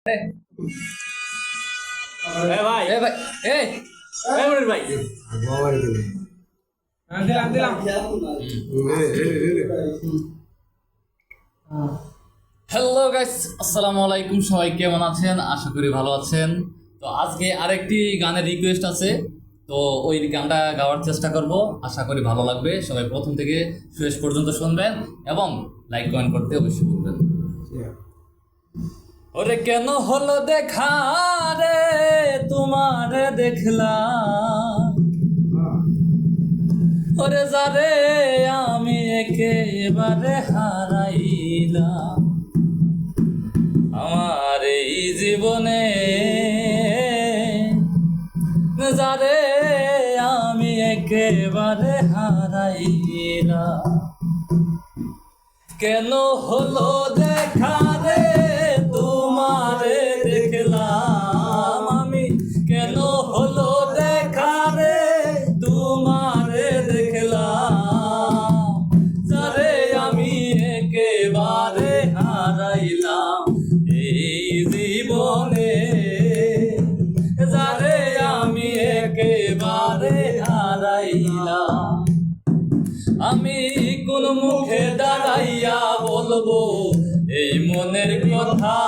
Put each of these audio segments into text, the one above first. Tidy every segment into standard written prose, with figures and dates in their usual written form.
ভাই ভাই এই ভাই দিলাম হ্যালো গাইস, আসসালামু আলাইকুম। সবাই কেমন আছেন? আশা করি ভালো আছেন। তো আজকে আরেকটি গানের রিকোয়েস্ট আছে, তো ওই গানটা গাওয়ার চেষ্টা করব। আশা করি ভালো লাগবে। সবাই প্রথম থেকে শেষ পর্যন্ত শুনবেন এবং লাইক কমেন্ট করতে অবশ্যই ভুলবেন। ওরে কেন হলো দেখা রে তোমারে দেখলাম, ওরে যারে আমি একেবারে হারাইলাম আমার এই জীবনে, যারে আমি একেবারে হারাইলাম। কেন হলো দেখা রে তোমারে দেখলাম আমি, কেন হলো দেখা রে তোমারে দেখলাম, যারে আমি একেবারে হারাইলাম এই জীবনে, যারে আমি একেবারে হারাইলাম। আমি কোন মুখে দাঁড়াইয়া বলবো এই মনের কথা,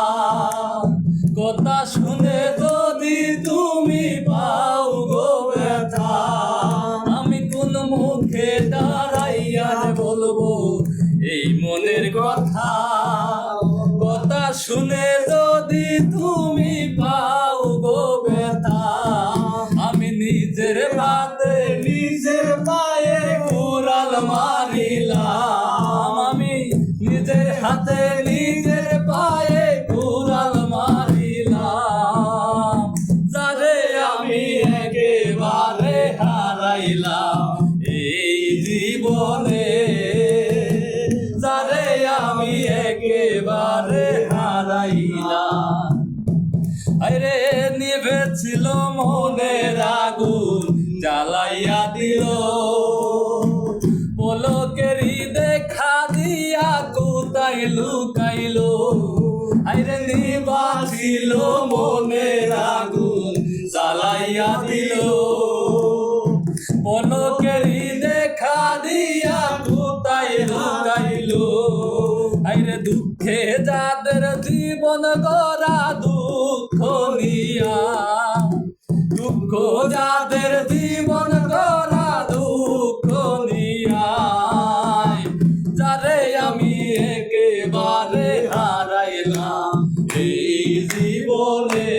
কথা শুনে যদি তুমি পাও গো ব্যথা। আমি কোন মুখে দাঁড়াইয়া বলবো এই মনের কথা, কথা শুনে যদি তুমি পাও গো ব্যথা। আমি নিজের হাতে নিজের পায়ে কুড়াল মারিলাম, আমি নিজের হাতে নিজের পায়ে কুড়াল মারিলাম, যারে আমি একেবারে হারাইলাম এই জীবনে, যারে আমি একেবারে হারাইলাম। আরে নিভেছিল মনের আগুন জ্বালাইয়া দিল, পলকেরই দেখা দিয়া কোথায় লুকাইলো। আরে নিবাছিল মনের আগুন জ্বালাইয়া দিল, পলকেরই দেখা দিয়া কোথায় লুকাইলো। আরে দুঃখে যাদের জীবন গড়া দুঃখ নিয়া, দুঃখ যাদের জীবন গড়া দুঃখ নিয়া, যারে আমি একেবারে হারাইলাম এই জীবনে,